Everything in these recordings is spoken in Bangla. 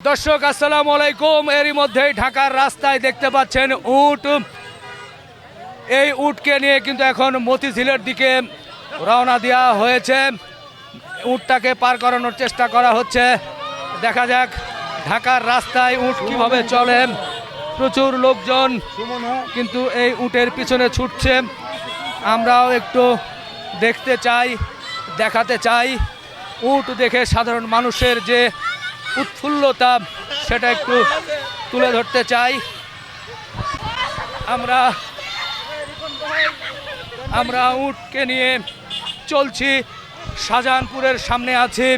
দর্শক আসসালামু আলাইকুম। এরই মধ্যেই ঢাকার রাস্তায় দেখতে পাচ্ছেন উট। এই উটকে নিয়ে কিন্তু এখন মতিঝিলের দিকে রওনা দেওয়া হয়েছে। উটটাকে পার করানোর চেষ্টা করা হচ্ছে। দেখা যাক ঢাকার রাস্তায় উট কিভাবে চলে। প্রচুর লোকজন কিন্তু এই উটের পিছনে ছুটছে। আমরাও একটু দেখতে চাই, দেখাতে চাই। উট দেখে সাধারণ মানুষের যে উৎফুল্লতা সেটা একটু তুলে ধরতে চাই। আমরা উটকে নিয়ে চলছি, শাহজাহানপুরের সামনে আছি।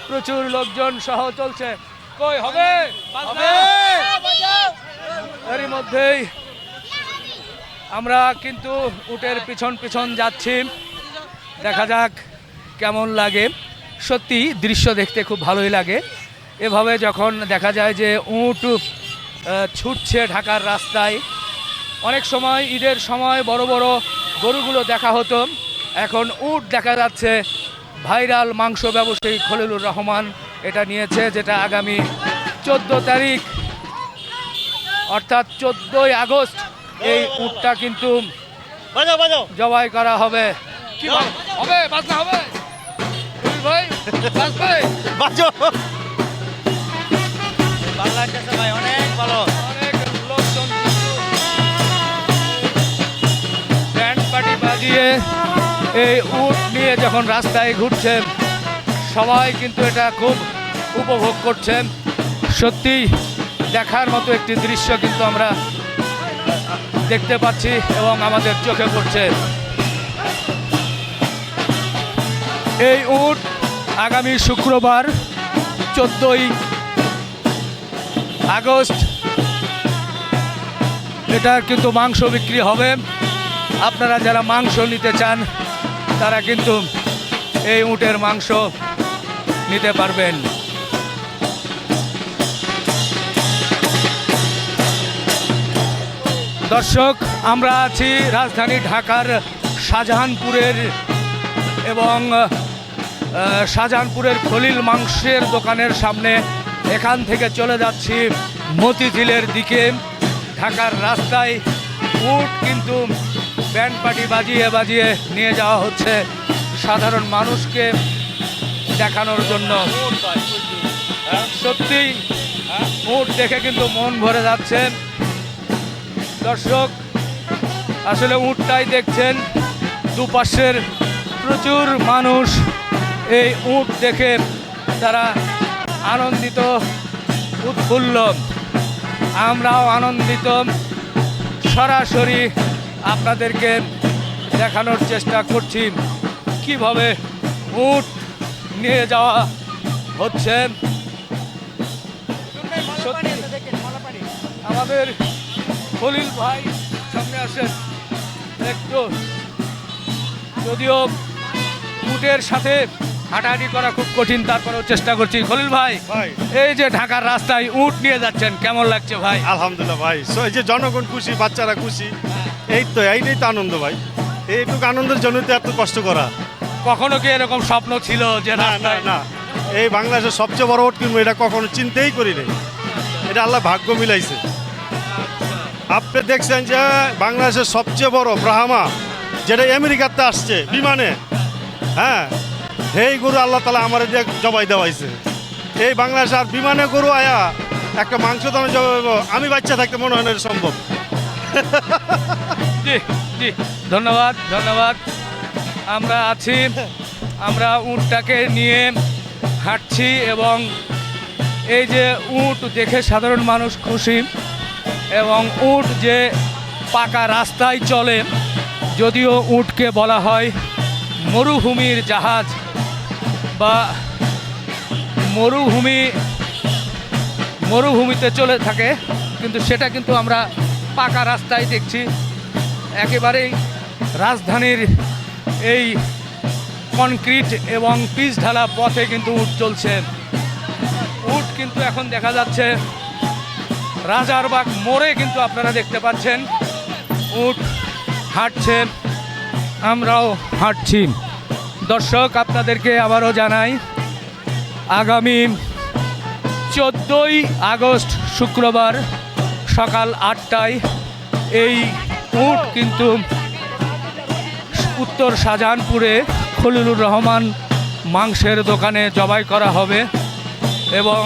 প্রচুর লোকজন সহ চলছে। কই হবে এরই মধ্যেই আমরা কিন্তু উটের পিছন পিছন যাচ্ছি। দেখা যাক কেমন লাগে। সত্যি দৃশ্য দেখতে খুব ভালোই লাগে। এভাবে যখন দেখা যায় যে উট ছুটছে ঢাকার রাস্তায়। অনেক সময় ঈদের সময় বড় বড় গরুগুলো দেখা হতো, এখন উট দেখা যাচ্ছে। ভাইরাল মাংস ব্যবসায়ী খলিলুর রহমান এটা নিয়েছে, যেটা আগামী 14 তারিখ অর্থাৎ 14ই আগস্ট এই উটটা কিন্তু জবাই করা হবে। কি হবে? বাজনা হবে ভাই, বাজবে বাজো। ভালো লাগতেছে ভাই, অনেক ভালো। অনেক লোকজন ব্যান্ড পার্টি বাজিয়ে এই উট নিয়ে যখন রাস্তায় ঘুরছে, সবাই কিন্তু এটা খুব উপভোগ করছেন। সত্যি দেখার মতো একটি দৃশ্য কিন্তু আমরা দেখতে পাচ্ছি এবং আমাদের চোখে পড়ছে। এই উট আগামী শুক্রবার 14ই আগস্ট এটা কিন্তু মাংস বিক্রি হবে। আপনারা যারা মাংস নিতে চান তারা কিন্তু এই উটের মাংস নিতে পারবেন। দর্শক, আমরা আছি রাজধানী ঢাকার শাহজাহানপুরের এবং শাহজাহানপুরের খলিল মাংসের দোকানের সামনে। এখান থেকে চলে যাচ্ছি মতিঝিলের দিকে। ঢাকার রাস্তায় উট কিন্তু ব্যান্ড পার্টি বাজিয়ে বাজিয়ে নিয়ে যাওয়া হচ্ছে সাধারণ মানুষকে দেখানোর জন্য। সত্যিই উট দেখে কিন্তু মন ভরে যাচ্ছে। দর্শক, আসলে উটটাই দেখছেন, দুপাশের প্রচুর মানুষ এই উট দেখে তারা আনন্দিত, উৎফুল্ল। আমরাও আনন্দিত। সরাসরি আপনাদেরকে দেখানোর চেষ্টা করছি কিভাবে উট নিয়ে যাওয়া হচ্ছে। আমাদের খলিল ভাই সামনে আসেন একটু। যদিও উটের সাথে হাঁটাহাঁটি করা খুব কঠিন, তারপরেও চেষ্টা করছি। খলিল ভাই, এই যে ঢাকার রাস্তায় উট নিয়ে যাচ্ছেন, কেমন লাগছে ভাই? আলহামদুলিল্লাহ ভাই, এই যে জনগণ খুশি, বাচ্চারা খুশি, এইটাই তো আনন্দ ভাই। এইটুকু আনন্দের জন্য তো এত কষ্ট করা। কখনো কি এরকম স্বপ্ন ছিল যে না এই বাংলাদেশের সবচেয়ে বড় উট কিনবো, এটা কখনো চিন্তাই করি নাই। এটা আল্লাহ ভাগ্য মিলাইছে। আপনি দেখছেন যে বাংলাদেশের সবচেয়ে বড় ব্রাহ্মা, যেটা আমেরিকাতে আসছে বিমানে, হ্যাঁ, এই গরু আল্লাহ তালা আমার দিয়ে জবাই দেওয়াইছে। এই বাংলাদেশ আর বিমানে গরু আয়া একটা মাংস দামে জবাই, আমি বাচ্চা থাকতে মনে হয় না এটা সম্ভব। জি জি, ধন্যবাদ ধন্যবাদ। আমরা আছি, আমরা উটটাকে নিয়ে হাঁটছি এবং এই যে উট দেখে সাধারণ মানুষ খুশি। এবং উট যে পাকা রাস্তায় চলে, যদিও উটকে বলা হয় মরুভূমির জাহাজ বা মরুভূমিতে চলে থাকে, কিন্তু সেটা কিন্তু আমরা পাকা রাস্তায় দেখছি। একেবারেই রাজধানীর এই কনক্রিট এবং পিচ ঢালা পথে কিন্তু উট চলছে। উট কিন্তু এখন দেখা যাচ্ছে রাজারবাগ মোড়ে, কিন্তু আপনারা দেখতে পাচ্ছেন উট হাঁটছে, আমরাও হাঁটছি। দর্শক, আপনাদেরকে আবারও জানাই আগামী 14 আগস্ট শুক্রবার সকাল 8টায় এই উট কিন্তু উত্তর শাহজাহানপুরে খলিলুর রহমান মাংসের দোকানে জবাই করা হবে এবং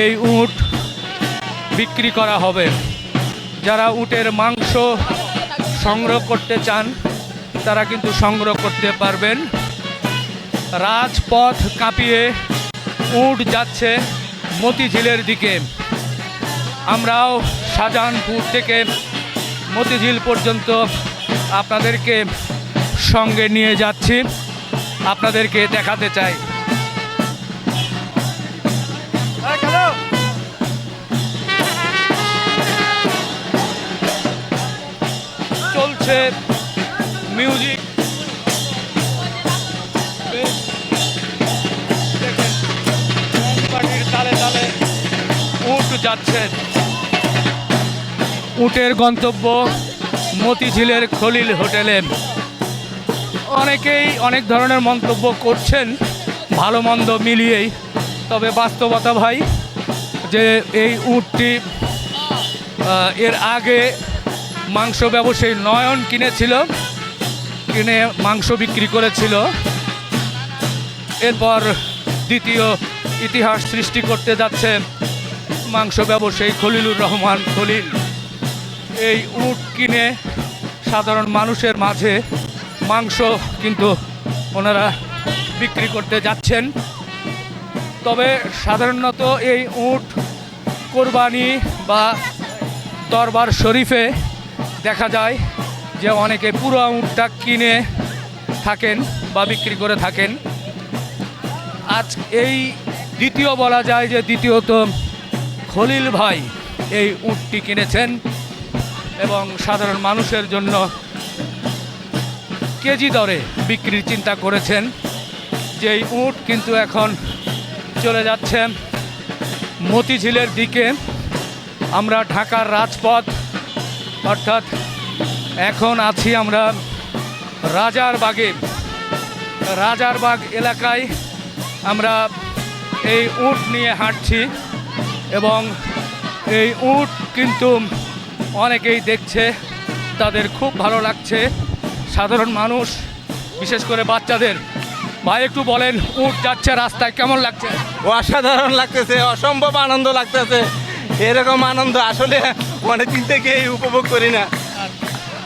এই উট বিক্রি করা হবে। যারা উটের মাংস সংগ্রহ করতে চান তারা কিন্তু সংগ্রহ করতে পারবেন। রাজপথ কাঁপিয়ে উট যাচ্ছে মতিঝিলের দিকে। আমরাও শাহজাহানপুর থেকে মতিঝিল পর্যন্ত আপনাদেরকে সঙ্গে নিয়ে যাচ্ছি, আপনাদেরকে দেখাতে চাই। চলছে মিউজিক, পার্টির তালে তালে উট যাচ্ছে। উটের গন্তব্য মতিঝিলের খলিল হোটেলে। অনেকেই অনেক ধরনের মন্তব্য করছেন ভালো মন্দ মিলিয়েই, তবে বাস্তবতা ভাই যে এই উটটি এর আগে মাংস ব্যবসায়ী নয়ন কিনে মাংস বিক্রি করেছিল। এরপর দ্বিতীয় ইতিহাস সৃষ্টি করতে যাচ্ছে মাংস ব্যবসায়ী খলিলুর রহমান খলিল। এই উট কিনে সাধারণ মানুষের মাঝে মাংস কিন্তু ওনারা বিক্রি করতে যাচ্ছেন। তবে সাধারণত এই উট কোরবানি বা দরবার শরীফে দেখা যায় যে অনেকে পুরো উটটা কিনে থাকেন বা বিক্রি করে থাকেন। আজ এই দ্বিতীয় বলা যায় যে দ্বিতীয়ত খলিল ভাই এই উটটি কিনেছেন এবং সাধারণ মানুষের জন্য কেজি দরে বিক্রির চিন্তা করেছেন। যেই উট কিন্তু এখন চলে যাচ্ছে মতিঝিলের দিকে। আমরা ঢাকার রাজপথ অর্থাৎ এখন আছি আমরা রাজারবাগ এলাকায়। আমরা এই উট নিয়ে হাঁটছি এবং এই উট কিন্তু অনেকেই দেখছে, তাদের খুব ভালো লাগছে। সাধারণ মানুষ বিশেষ করে বাচ্চাদের। ভাই একটু বলেন, উট যাচ্ছে রাস্তায়, কেমন লাগছে? অসাধারণ লাগতেছে, অসম্ভব আনন্দ লাগতেছে। এরকম আনন্দ আসলে অনেকদিন থেকে উপভোগ করি না।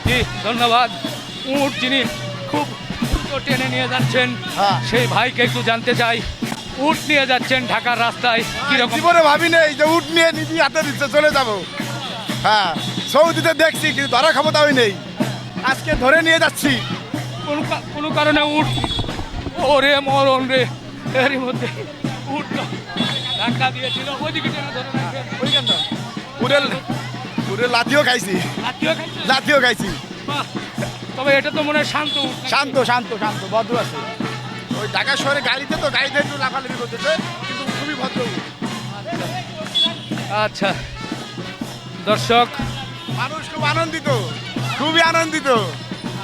জি ধন্যবাদ। উট যিনি খুব দ্রুত টেনে নিয়ে যাচ্ছেন সেই ভাইকে একটু জানতে চাই, উট নিয়ে যাচ্ছেন ঢাকার রাস্তায় কিরকম? জীবনে ভাবি নেই যে উট নিয়ে নিজে হাতে দিচ্ছে চলে যাব। হ্যাঁ, সৌদিতে দেখছি কিন্তু ধরা ক্ষমতাও নেই, আজকে ধরে নিয়ে যাচ্ছি। কোনো কারণে উট, ওরে মরণ রে, এরই মধ্যে উট ধাক্কা দিয়েছিল। ওইদিকে টেনে ধরে রাখবেন। ওইখানটা পুরে লাথিও খাইছি, লাথিও খাইছি। বাহ, তবে এটা তো মনে হয় শান্ত উট। শান্ত শান্ত শান্ত ভদ্র আছে। ওই ঢাকা শহরে গাড়িতে তো গাড়িতে একটু লাফালাফি করতেছে, কিন্তু খুবই ভদ্র উট। আচ্ছা দর্শক, মানুষ খুব আনন্দিত, খুবই আনন্দিত।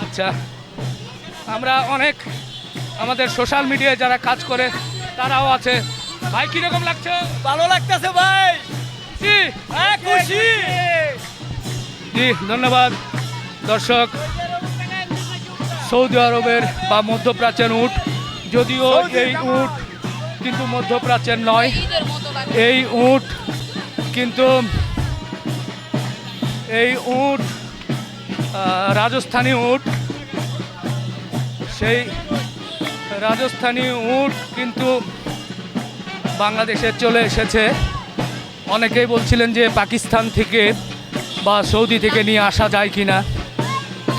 আচ্ছা আমরা অনেক আমাদের সোশ্যাল মিডিয়ায় যারা কাজ করে তারাও আছে। ভাই কিরকম লাগছে? ভালো লাগতেছে ভাই, খুশি। জি ধন্যবাদ। দর্শক, সৌদি আরবের বা মধ্যপ্রাচ্যের উট, যদিও এই উট কিন্তু মধ্যপ্রাচ্যের নয়, এই উট কিন্তু রাজস্থানী উট। সেই রাজস্থানী উট কিন্তু বাংলাদেশে চলে এসেছে। অনেকেই বলছিলেন যে পাকিস্তান থেকে বা সৌদি থেকে নিয়ে আসা যায় কি না,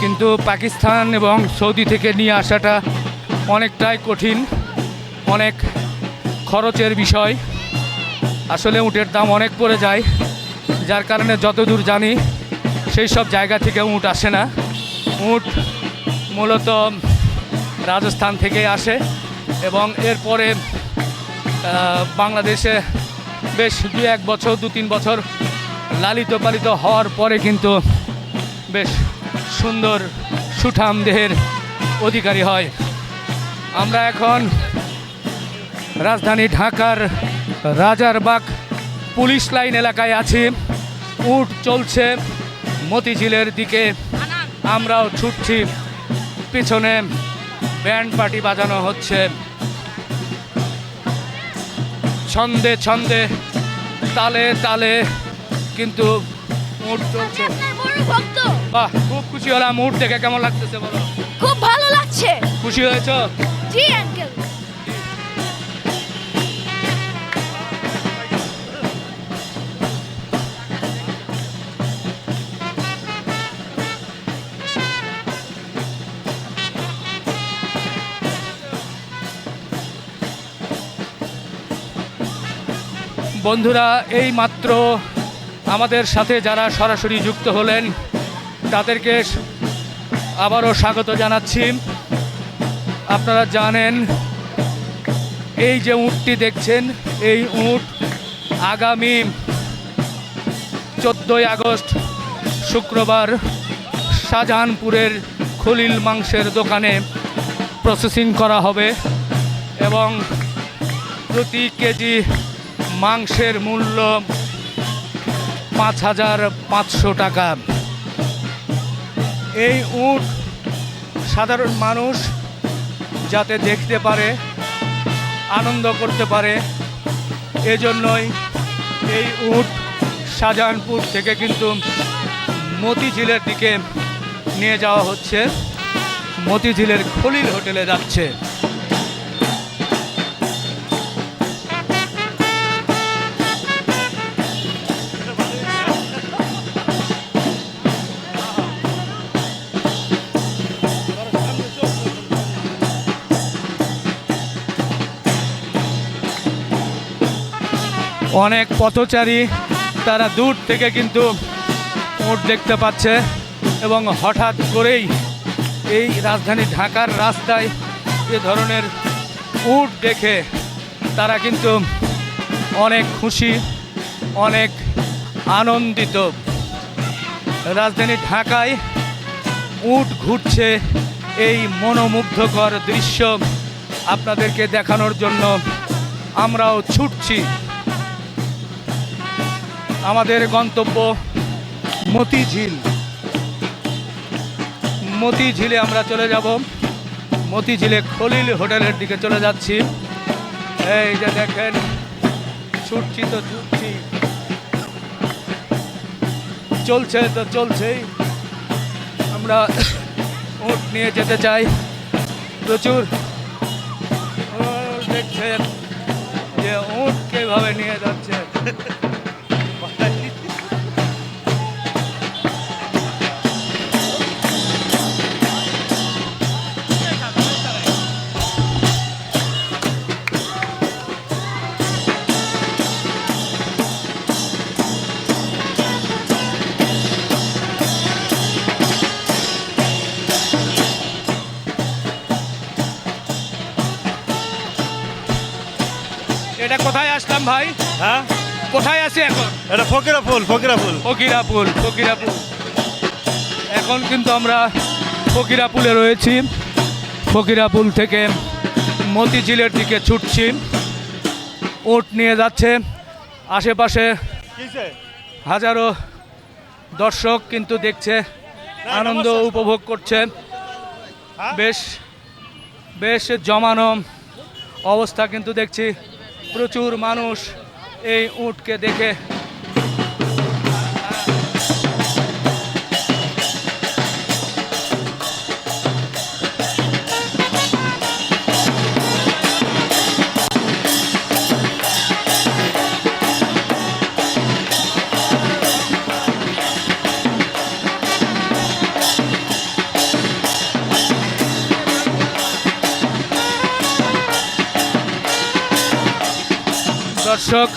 কিন্তু পাকিস্তান এবং সৌদি থেকে নিয়ে আসাটা অনেকটাই কঠিন, অনেক খরচের বিষয়। আসলে উটের দাম অনেক পড়ে যায়, যার কারণে যতদূর জানি সেই সব জায়গা থেকে উট আসে না। উট মূলত রাজস্থান থেকে আসে এবং এরপরে বাংলাদেশে বেশ 2-1 বছর 2-3 বছর লালিত পালিত হওয়ার পরে কিন্তু বেশ সুন্দর সুঠাম দেহের অধিকারী হয়। আমরা এখন রাজধানী ঢাকার রাজারবাগ পুলিশ লাইন এলাকায় আছি। উট চলছে মতিঝিলের দিকে, আমরাও ছুটছি, পিছনে ব্যান্ড পার্টি বাজানো হচ্ছে। ছন্দে ছন্দে তালে তালে কিন্তু উট চলছে। আপনার বড় ভক্ত। বাহ, খুব খুশি হলাম। উট দেখে কেমন লাগতেছে বলো? খুব ভালো লাগছে। খুশি হয়েছো? জি আঙ্কেল। বন্ধুরা, এই মাত্র আমাদের সাথে যারা সরাসরি যুক্ত হলেন তাদেরকে আবারও স্বাগত জানাচ্ছি। আপনারা জানেন এই যে উটটি দেখছেন, এই উট আগামী 14ই আগস্ট শুক্রবার শাহজাহানপুরের খলিল মাংসের দোকানে প্রসেসিং করা হবে এবং প্রতি কেজি মাংসের মূল্য 5,500 টাকা। এই উট সাধারণ মানুষ যাতে দেখতে পারে, আনন্দ করতে পারে, এজন্যই এই উট শাহজাহানপুর থেকে কিন্তু মতিঝিলের দিকে নিয়ে যাওয়া হচ্ছে। মতিঝিলের খলিল হোটেলে যাচ্ছে। অনেক পথচারী তারা দূর থেকে কিন্তু উট দেখতে পাচ্ছে এবং হঠাৎ করেই এই রাজধানী ঢাকার রাস্তায় এ ধরনের উট দেখে তারা কিন্তু অনেক খুশি, অনেক আনন্দিত। রাজধানী ঢাকায় উট ঘুরছে, এই মনোমুগ্ধকর দৃশ্য আপনাদেরকে দেখানোর জন্য আমরাও ছুটছি। আমাদের গন্তব্য মতিঝিল। মতিঝিলে আমরা চলে যাব। মতিঝিলে খলিল হোটেলের দিকে চলে যাচ্ছি। এই যে দেখেন, ছুটছি তো ছুটছি, চলছে তো চলছেই। আমরা উট নিয়ে যেতে চাই। প্রচুর দেখছেন যে উট কিভাবে নিয়ে যাচ্ছে। এটা কোথায় আসলাম ভাই? হ্যাঁ, কোথায় আছি এখন? এটা ফকিরাপুল। ফকিরাপুল। এখন কিন্তু আমরা ফকিরাপুলে রয়েছি। ফকিরাপুল থেকে মতিঝিলের দিকে ছুটছি। উট নিয়ে যাচ্ছে। আশেপাশে হাজারো দর্শক কিন্তু দেখছে, আনন্দ উপভোগ করছে। বেশ বেশ জমানো অবস্থা কিন্তু দেখছি। প্রচুর মানুষ এই উটকে দেখে দর্শক,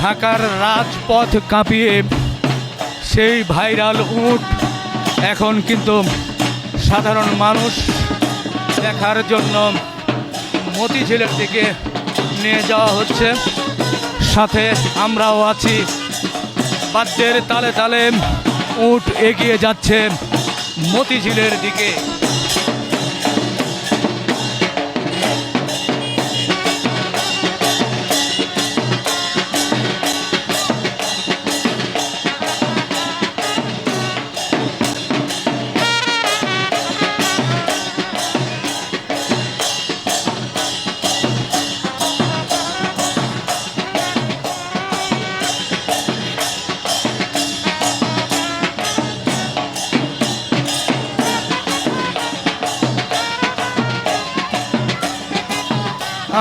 ঢাকার রাজপথ কাঁপিয়ে সেই ভাইরাল উট এখন কিন্তু সাধারণ মানুষ দেখার জন্য মতিঝিলের দিকে নিয়ে যাওয়া হচ্ছে। সাথে আমরাও আছি। বাদ্যের তালে তালে উট এগিয়ে যাচ্ছে মতিঝিলের দিকে।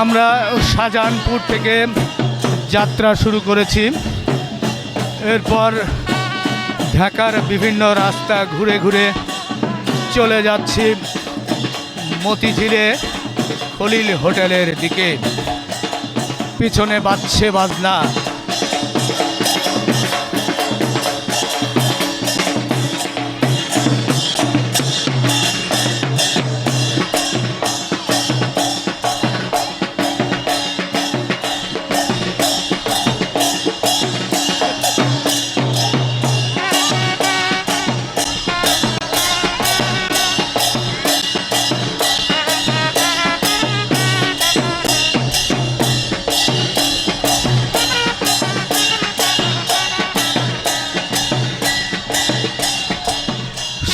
আমরা শাহজাহানপুর থেকে যাত্রা শুরু করেছি। এরপর ঢাকার বিভিন্ন রাস্তা ঘুরে ঘুরে চলে যাচ্ছি মতিঝিলে খলিল হোটেলের দিকে। পিছনে বাজছে বাজনা।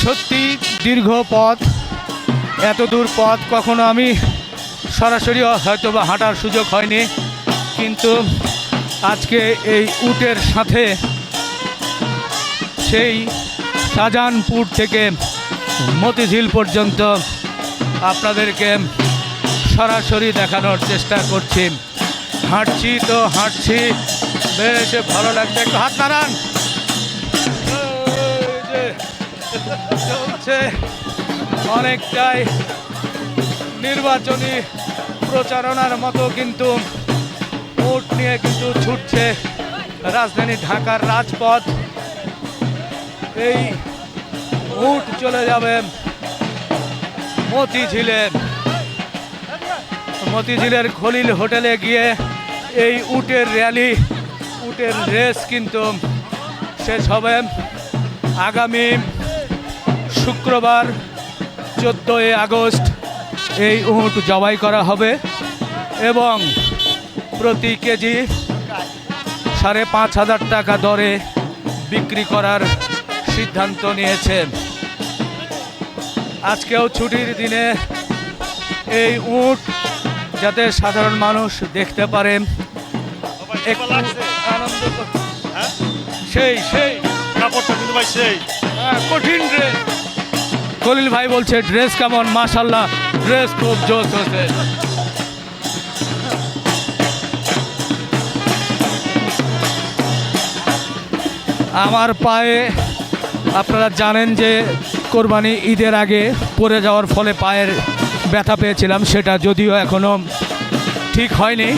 সত্যি দীর্ঘ পথ, এত দূর পথ কখনো আমি সরাসরি হয়তো বা হাঁটার সুযোগ হয়নি, কিন্তু আজকে এই উটের সাথে সেই শাহজাহানপুর থেকে মতিঝিল পর্যন্ত আপনাদেরকে সরাসরি দেখানোর চেষ্টা করছি। হাঁটছি তো হাঁটছি, বেশ ভালো লাগছে। একটু হাত নাড়ান। চলছে অনেকটাই নির্বাচনী প্রচারণার মতো, কিন্তু উট নিয়ে কিন্তু ছুটছে রাজধানী ঢাকার রাজপথ। এই উট চলে যাবে মতিঝিলে। মতিঝিলের খলিল হোটেলে গিয়ে এই উটের র্যালি, উটের রেস কিন্তু শেষ হবে আগামী শুক্রবার 14 আগস্ট। এই উট জবাই করা হবে এবং প্রতি কেজি 5,500 টাকা দরে বিক্রি করার সিদ্ধান্ত নিয়েছে। আজকেও ছুটির দিনে এই উট যাতে সাধারণ মানুষ দেখতে পারে, একটু আনন্দ সেই কাপড়টা কিন্তু ভাই সেই কঠিন ড্রেস। খলিল ভাই বলছে ড্রেস কেমন? মাশাল্লাহ, ড্রেস খুব জোশ হচ্ছে। আমার পায়ে, আপনারা জানেন যে কোরবানি ঈদের আগে পড়ে যাওয়ার ফলে পায়ের ব্যথা পেয়েছিলাম, সেটা যদিও এখনো ঠিক হয়নি।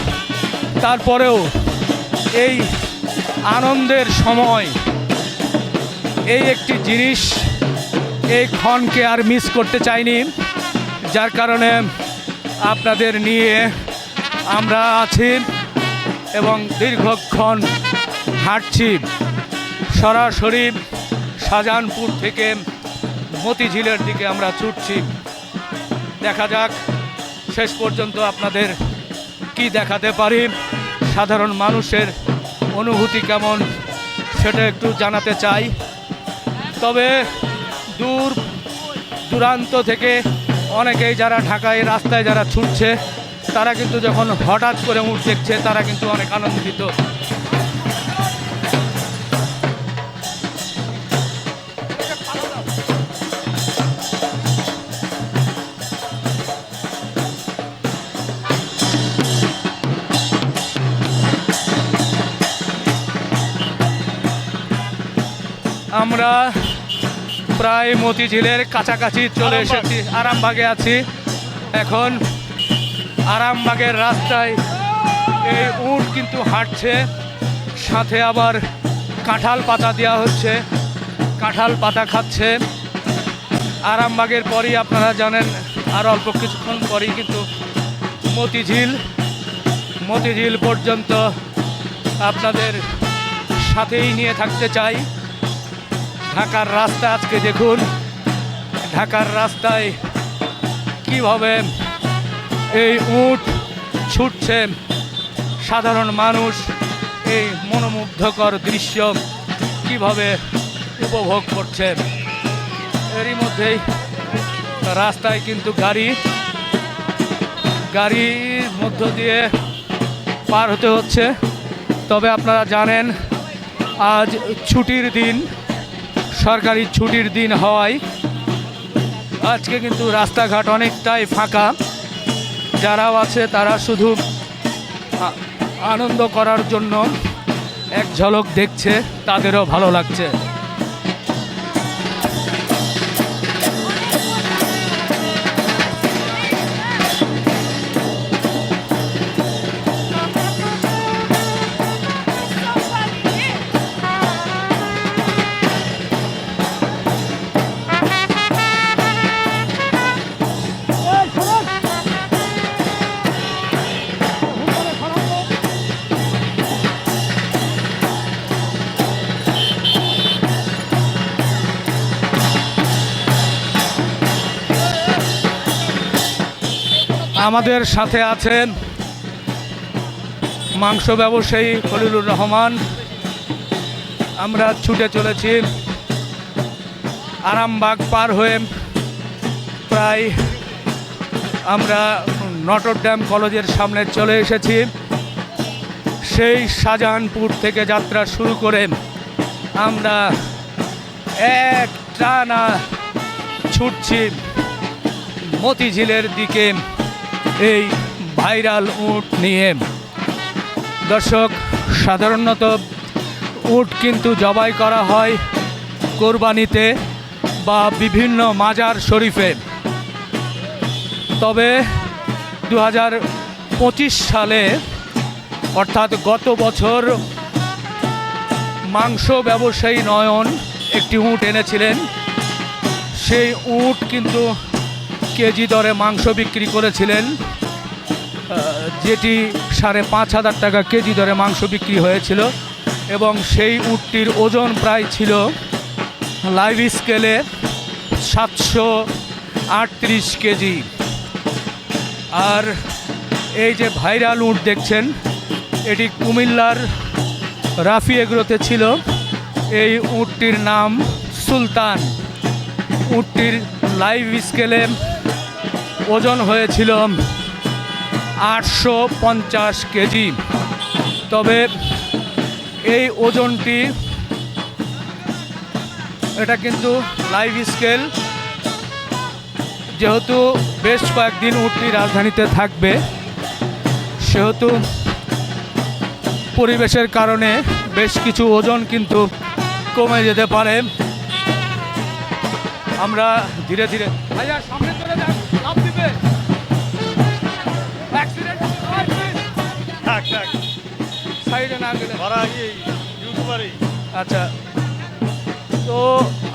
তারপরেও এই আনন্দের সময় এই একটি জিনিস, এই ক্ষণকে আর মিস করতে চাইনি, যার কারণে আপনাদের নিয়ে আমরা আছি এবং দীর্ঘক্ষণ হাঁটছি। সরাসরি শাহজাহানপুর থেকে মতিঝিলের দিকে আমরা ছুটছি। দেখা যাক শেষ পর্যন্ত আপনাদের কি দেখাতে পারি, সাধারণ মানুষের অনুভূতি কেমন সেটা একটু জানাতে চাই। তবে দূর দূরান্ত থেকে অনেকেই যারা ঢাকায় রাস্তায় যারা ছুটছে, তারা কিন্তু যখন হঠাৎ করে উট দেখছে, তারা কিন্তু অনেক আনন্দিত। আমরা প্রায় মতিঝিলের কাছাকাছি চলে এসেছি, আরামবাগে আছি এখন। আরামবাগের রাস্তায় এই উট কিন্তু হাঁটছে, সাথে আবার কাঁঠাল পাতা দেওয়া হচ্ছে, কাঁঠাল পাতা খাচ্ছে। আরামবাগের পরই আপনারা জানেন আর অল্প কিছুক্ষণ পরেই কিন্তু মতিঝিল পর্যন্ত আপনাদের সাথেই নিয়ে থাকতে চাই। ঢাকার রাস্তা আজকে দেখুন, ঢাকার রাস্তায় কিভাবে এই উট ছুটছে, সাধারণ মানুষ এই মনোমুগ্ধকর দৃশ্য কিভাবে উপভোগ করছে। এরই মধ্যেই রাস্তায় কিন্তু গাড়ির মধ্য দিয়ে পার হতে হচ্ছে। তবে আপনারা জানেন আজ ছুটির দিন, সরকারি ছুটির দিন হওয়ায় আজকে কিন্তু রাস্তাঘাট অনেকটাই ফাঁকা। যারাও আছে তারা শুধু আনন্দ করার জন্য এক ঝলক দেখছে, তাদেরও ভালো লাগছে। আমাদের সাথে আছেন মাংস ব্যবসায়ী খলিলুর রহমান। আমরা ছুটে চলেছি আরামবাগ পার হয়ে প্রায় আমরা নটরডেম কলেজের সামনে চলে এসেছি। সেই শাহজাহানপুর থেকে যাত্রা শুরু করে আমরা এক টানা ছুটছি মতিঝিলের দিকে এই ভাইরাল উট নিয়ে। দর্শক, সাধারণত উট কিন্তু জবাই করা হয় কোরবানিতে বা বিভিন্ন মাজার শরীফে। তবে 2025 সালে অর্থাৎ গত বছর মাংস ব্যবসায়ী নয়ন একটি উট এনেছিলেন। সেই উট কিন্তু কেজি দরে মাংস বিক্রি করেছিলেন, যেটি 5,500 টাকা কেজি দরে মাংস বিক্রি হয়েছিল। এবং সেই উটটির ওজন প্রায় ছিল লাইভ স্কেলে 738 কেজি। আর এই যে ভাইরাল উট দেখছেন, এটি কুমিল্লার রাফি এগ্রোতে ছিল। এই উটটির নাম সুলতান। উটটির লাইভ স্কেলে ওজন হয়েছিল 850 কেজি। তবে এই ওজনটি, এটা কিন্তু লাইভ স্কেল, যেহেতু বেশ কয়েকদিন উটটি রাজধানীতে থাকবে সেহেতু পরিবেশের কারণে বেশ কিছু ওজন কিন্তু কমে যেতে পারে। আমরা ধীরে ধীরে সামনে চলে যান, লাফ দিবে। অ্যাক্সিডেন্ট থাক থাক, সাইডে না গেলে। ওরা ইউটিউবারই। আচ্ছা, তো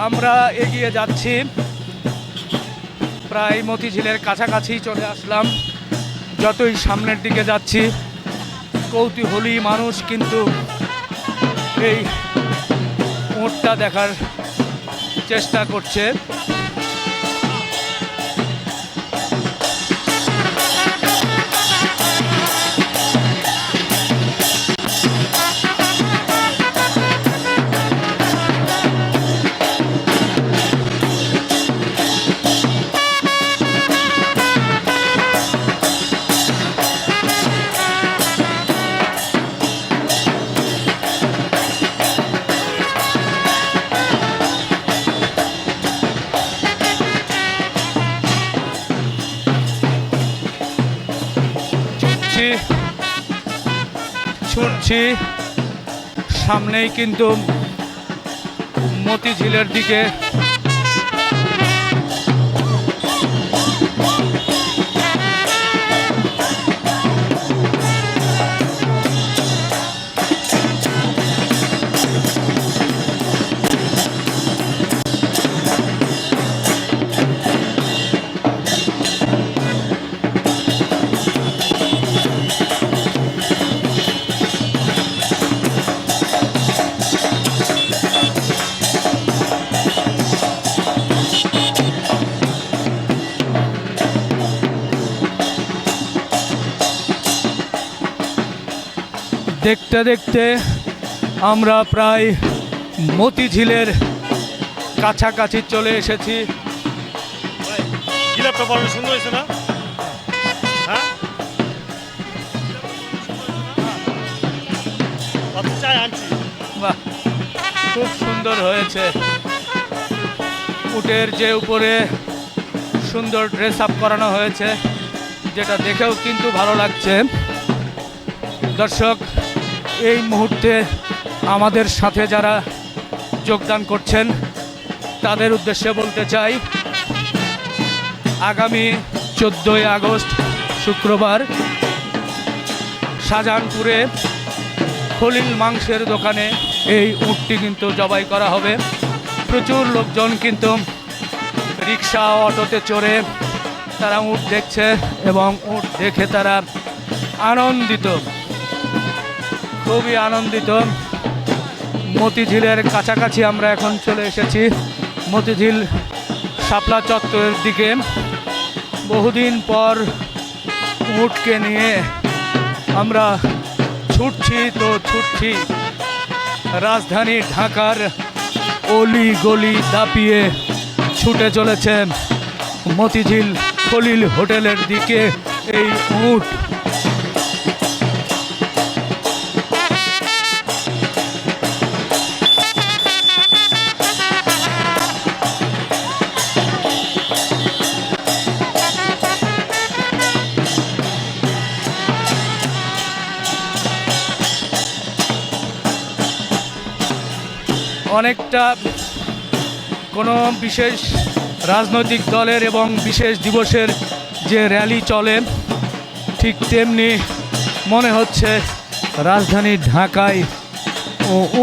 আমরা এগিয়ে যাচ্ছি, প্রায় মতিঝিলের কাছাকাছি চলে আসলাম। যতই সামনের দিকে যাচ্ছি কৌতূহলী মানুষ কিন্তু এই উটটা দেখার চেষ্টা করছে। ছুটছি, সামনেই কিন্তু মতিঝিলের দিকে দেখতে দেখতে আমরা প্রায় মতিঝিলের কাছাকাছি চলে এসেছি। গিলাপটা বড় সুন্দর হয়েছে না? হ্যাঁ, কত চাই আনছি। বাহ, খুব সুন্দর হয়েছে। উটের যে উপরে সুন্দর ড্রেস আপ করানো হয়েছে, যেটা দেখেও কিন্তু ভালো লাগছে। দর্শক, এই মুহূর্তে আমাদের সাথে যারা যোগদান করছেন তাদের উদ্দেশ্যে বলতে চাই, আগামী 14ই আগস্ট শুক্রবার শাহজাহানপুরে খলিল মাংসের দোকানে এই উটটি কিন্তু জবাই করা হবে। প্রচুর লোকজন কিন্তু রিক্সা অটোতে চড়ে তারা উট দেখছে এবং উট দেখে তারা আনন্দিত, খুবই আনন্দিত। মতিঝিলের কাছাকাছি আমরা এখন চলে এসেছি, মতিঝিল শাপলা চত্বরের দিকে। বহুদিন পর উটকে নিয়ে আমরা ছুটছি রাজধানী ঢাকার অলি গলি দাপিয়ে ছুটে চলেছে মতিঝিল খলিল হোটেলের দিকে এই উট। অনেকটা কোনো বিশেষ রাজনৈতিক দলের এবং বিশেষ দিবসের যে র্যালি চলে ঠিক তেমনি মনে হচ্ছে রাজধানী ঢাকায়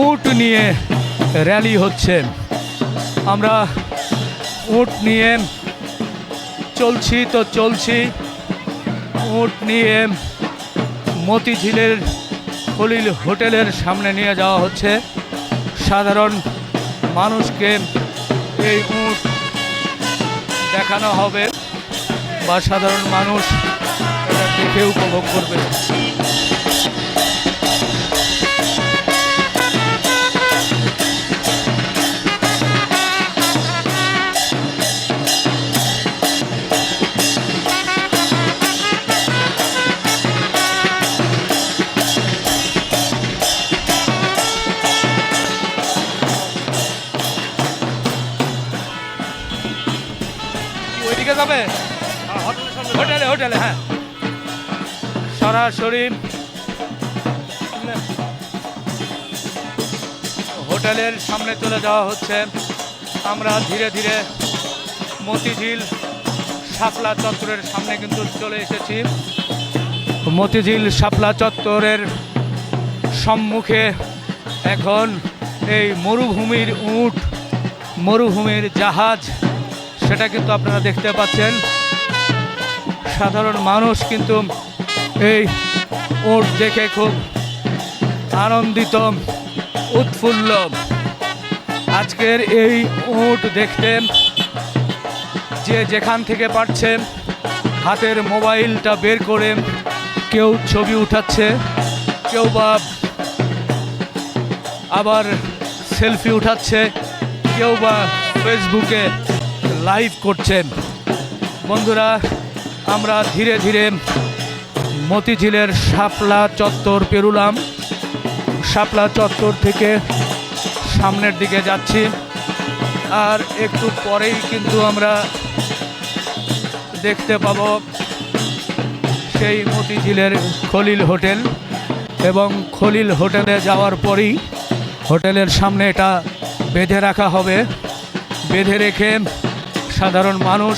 উট নিয়ে র্যালি হচ্ছে। আমরা উট নিয়ে চলছি, উট নিয়ে মতিঝিলের খলিল হোটেলের সামনে নিয়ে যাওয়া হচ্ছে। সাধারণ মানুষকে এই উট দেখানো হবে বা সাধারণ মানুষ এটা দেখে উপভোগ করবে। ওইদিকে যাবে হোটেলে, হ্যাঁ, সরাসরি হোটেলের সামনে চলে যাওয়া হচ্ছে। আমরা ধীরে ধীরে মতিঝিল শাপলা চত্বরের সামনে কিন্তু চলে এসেছি। মতিঝিল শাপলা চত্বরের সম্মুখে এখন এই মরুভূমির উট, মরুভূমির জাহাজ, সেটা কিন্তু আপনারা দেখতে পাচ্ছেন। সাধারণ মানুষ কিন্তু এই উট দেখে খুব আনন্দিত, উৎফুল্ল। আজকের এই উট দেখতে যে যেখান থেকে পারছে হাতের মোবাইলটা বের করে কেউ ছবি উঠাচ্ছে, কেউ বা আবার সেলফি উঠাচ্ছে, কেউ বা ফেসবুকে লাইভ করছেন। বন্ধুরা, আমরা ধীরে ধীরে মতিঝিলের শাপলা চত্বর পেরুলাম। শাপলা চত্বর থেকে সামনের দিকে যাচ্ছি, আর একটু পরেই কিন্তু আমরা দেখতে পাব সেই মতিঝিলের খলিল হোটেল। এবং খলিল হোটেলে যাওয়ার পরই হোটেলের সামনে এটা বেঁধে রাখা হবে। বেঁধে রেখে সাধারণ মানুষ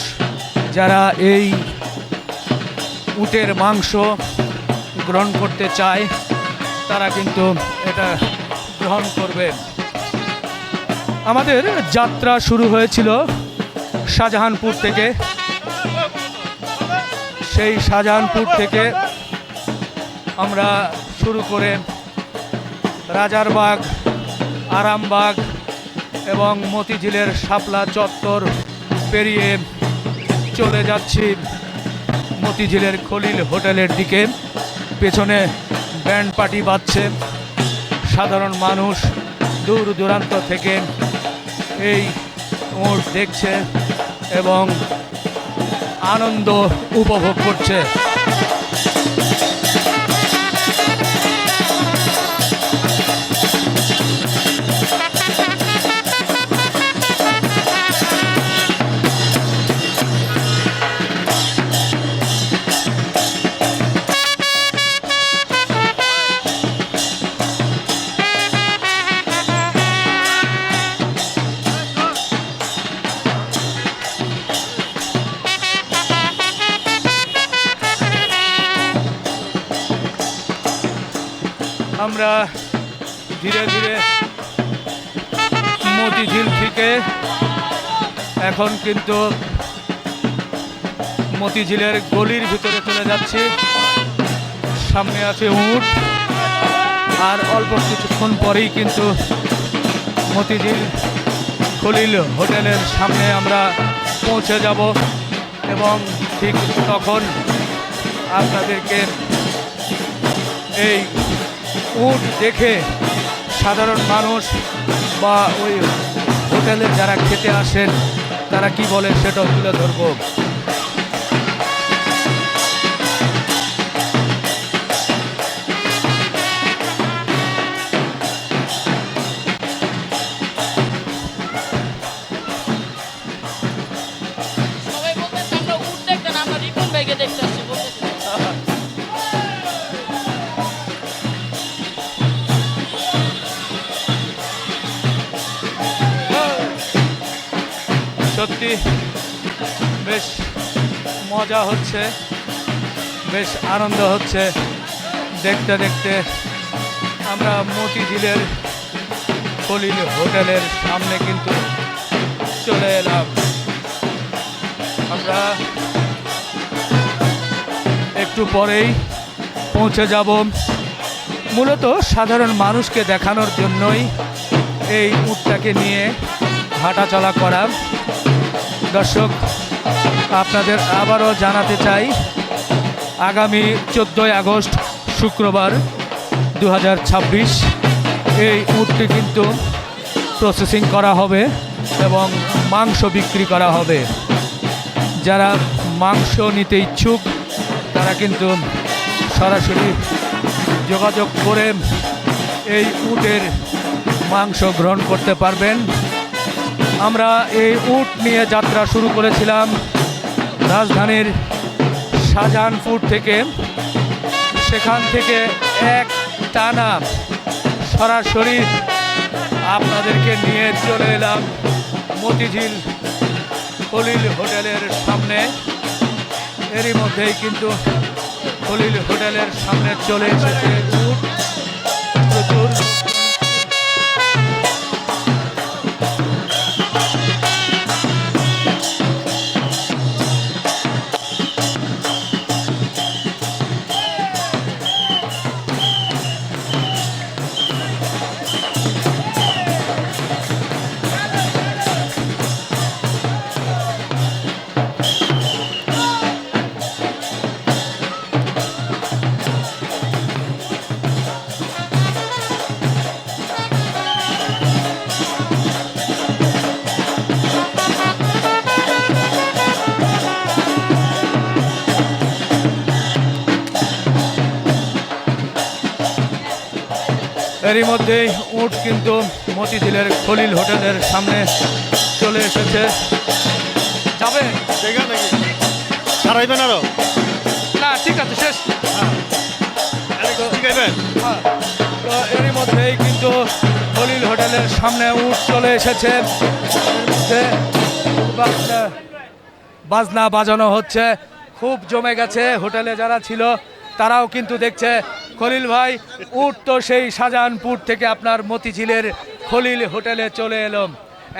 যারা এই উটের মাংস গ্রহণ করতে চায় তারা কিন্তু এটা গ্রহণ করবে। আমাদের যাত্রা শুরু হয়েছিল শাহজাহানপুর থেকে। সেই শাহজাহানপুর থেকে আমরা শুরু করে রাজারবাগ, আরামবাগ এবং মতিঝিলের শাপলা চত্বর পেরিয়ে চলে যাচ্ছি মতিঝিলের খলিল হোটেলের দিকে। পেছনে ব্যান্ড পার্টি বাজছে, সাধারণ মানুষ দূর দূরান্ত থেকে এই উট দেখছে এবং আনন্দ উপভোগ করছে। আমরা ধীরে ধীরে মতিঝিল থেকে এখন কিন্তু মতিঝিলের গলির ভিতরে চলে যাচ্ছি। সামনে আছে উট, আর অল্প কিছুক্ষণ পরেই কিন্তু মতিঝিল খলিল হোটেলের সামনে আমরা পৌঁছে যাব এবং ঠিক তখন আপনাদেরকে এই উট দেখে সাধারণ মানুষ বা ওই হোটেলে যারা খেতে আসেন তারা কি বলে সেটাও তুলে ধরবো। সবাই বলতেছে আমরা উট দেখতে না, আমরা রিপন ভাইকে দেখতে আসছি বলতেছে। সত্যি বেশ মজা হচ্ছে, বেশ আনন্দ হচ্ছে। দেখতে দেখতে আমরা মতিঝিলের খলিল হোটেলের সামনে কিন্তু চলে এলাম। আমরা একটু পরেই পৌঁছে যাব। মূলত সাধারণ মানুষকে দেখানোর জন্যই এই উটটাকে নিয়ে হাঁটাচলা করা। দর্শক, আপনাদের আবারও জানাতে চাই, আগামী 14ই আগস্ট শুক্রবার 2026 এই উটটি কিন্তু প্রসেসিং করা হবে এবং মাংস বিক্রি করা হবে। যারা মাংস নিতে ইচ্ছুক তারা কিন্তু সরাসরি যোগাযোগ করে এই উটের মাংস গ্রহণ করতে পারবেন। আমরা এই উট নিয়ে যাত্রা শুরু করেছিলাম রাজধানীর শাহজাহানপুর থেকে। সেখান থেকে এক টানা সরাসরি আপনাদেরকে নিয়ে চলে এলাম মতিঝিল খলিল হোটেলের সামনে। এরই মধ্যেই কিন্তু খলিল হোটেলের সামনে চলে এসেছে উট। প্রচুর এরই মধ্যেই উট কিন্তু মতিঝিলের খলিল হোটেলের সামনে চলে এসেছে। যাবে দেখা নাকি হারাইবেন আরো না, ঠিক আছে, শেষ। শিখাইবেন তো এরই মধ্যেই কিন্তু খলিল হোটেলের সামনে উট চলে এসেছে। এর মধ্যে বাজনা বাজানো হচ্ছে, খুব জমে গেছে। হোটেলে যারা ছিল তারাও কিন্তু দেখছে খলিল ভাই উট তো সেই শাহজাহানপুর থেকে আপনার মতিঝিলের খলিল হোটেলে চলে এলাম।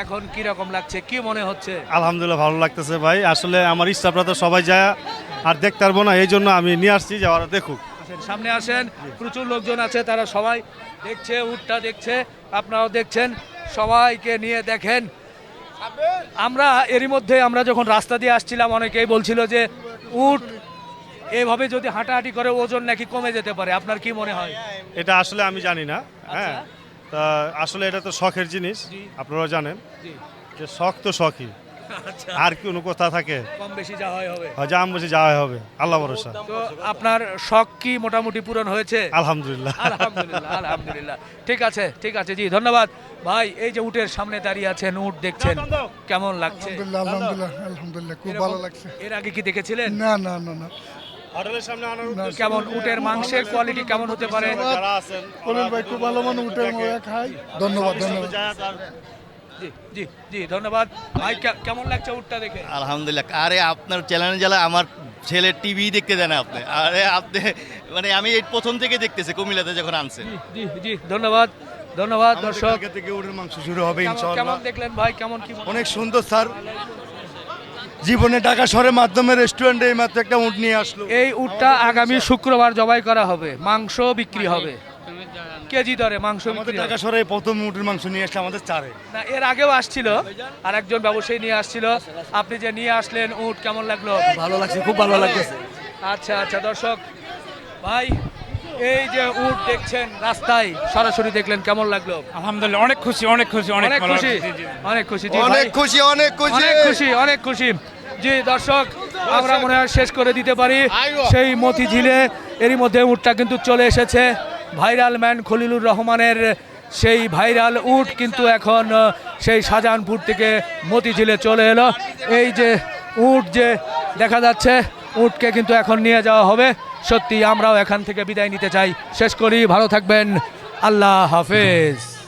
এখন কি রকম লাগছে, কি মনে হচ্ছে? আলহামদুলিল্লাহ ভালো লাগতেছে ভাই। আসলে আমার ইচ্ছাপ্রাত সবাই যায় আর দেখতে পারবো না, এই জন্য আমি নিয়ে আসছি যে ওরা দেখুক। আসেন, সামনে আসেন, প্রচুর লোকজন আছে, তারা সবাই দেখছে, উটটা দেখছে, আপনারাও দেখছেন, সবাইকে নিয়ে দেখেন। আমরা এরই মধ্যে আমরা যখন রাস্তা দিয়ে আসছিলাম অনেকেই বলছিল যে উট এভাবে যদি হাঁটাহাঁটি করে ওজন নাকি কমে যেতে পারে। আপনার কি মনে হয়? এটা আসলে আমি জানি না, হ্যাঁ। তা আসলে এটা তো শখের জিনিস, আপনারা জানেন যে শখ তো শখই, আর কি কোনো কথা থাকে? কম বেশি যা হয় হবে, যা বেশি যাওয়া হবে, আল্লাহ ভরসা। তো আপনার শখ কি মোটামুটি পূরণ হয়েছে? আলহামদুলিল্লাহ। আলহামদুলিল্লাহ, আলহামদুলিল্লাহ। ঠিক আছে, ঠিক আছে, জি ধন্যবাদ ভাই। এই যে উটের সামনে দাঁড়িয়ে আছেন, উট দেখছেন, কেমন লাগছে? আলহামদুলিল্লাহ, আলহামদুলিল্লাহ, খুব ভালো লাগছে। এর আগে কি দেখেছিলেন? না না না না, হোটেলের সামনে আনার উদ্দেশ্য কেমন উটের মাংসের কোয়ালিটি কেমন হতে পারে? যারা আছেন কলিল ভাই খুব ভালো মানে উঠে মজা খাই। ধন্যবাদ, ধন্যবাদ। জি জি জি ধন্যবাদ ভাই। কেমন লাগছে উটটা দেখে? আলহামদুলিল্লাহ। আরে আপনার চ্যানেল জ্বালা আমার ছেলে টিভি দেখতে দেন আপনি। আরে আপনি মানে আমি এই প্রথম থেকে দেখতেছি কুমিল্লাতে যখন আনছেন। জি জি ধন্যবাদ ধন্যবাদ দর্শক। কালকে থেকে উটের মাংস শুরু হবে কেমন ইনশাআল্লাহ। দেখলেন ভাই? কেমন কি অনেক সুন্দর স্যার। জীবনে ঢাকা শহরের মাধ্যমে রেস্টুরেন্টে এই মাত্র একটা উট নিয়ে আসলো। এই উটটা আগামী শুক্রবার জবাই করা হবে, মাংস বিক্রি হবে কেজি দরে, মাংস আমাদের বিক্রি হবে। ঢাকা শহরে প্রথম উটের মাংস নিয়ে আসলে আমাদের চারে। না, এর আগেও আসছিল আর একজন ব্যবসায়ী নিয়ে আসছিল। আপনি যে নিয়ে আসলেন উট, কেমন লাগলো? ভালো লাগছে, খুব ভালো লাগতেছে। আচ্ছা আচ্ছা দর্শক ভাই, এই যে উট দেখছেন রাস্তায় সরাসরি দেখলেন, কেমন লাগলো? আলহামদুলিল্লাহ, অনেক খুশি, অনেক খুশি, অনেক ভালো খুশি, লাগছে। জি, জি। অনেক খুশি, জি অনেক ভাই। খুশি, অনেক খুশি। অনেক খুশি, অনেক খুশি। জি দর্শক, আমরা মনে হয় শেষ করে দিতে পারি সেই মতিঝিলে। এরই মধ্যে উটটা কিন্তু চলে এসেছে। ভাইরাল ম্যান খলিলুর রহমানের সেই ভাইরাল উট কিন্তু এখন সেই শাহজাহানপুর থেকে মতিঝিলে চলে এলো। এই যে উট যে দেখা যাচ্ছে, উটকে কিন্তু এখন নিয়ে যাওয়া হবে। সত্যি আমরাও এখান থেকে বিদায় নিতে চাই। শেষ করি, ভালো থাকবেন, আল্লাহ হাফেজ।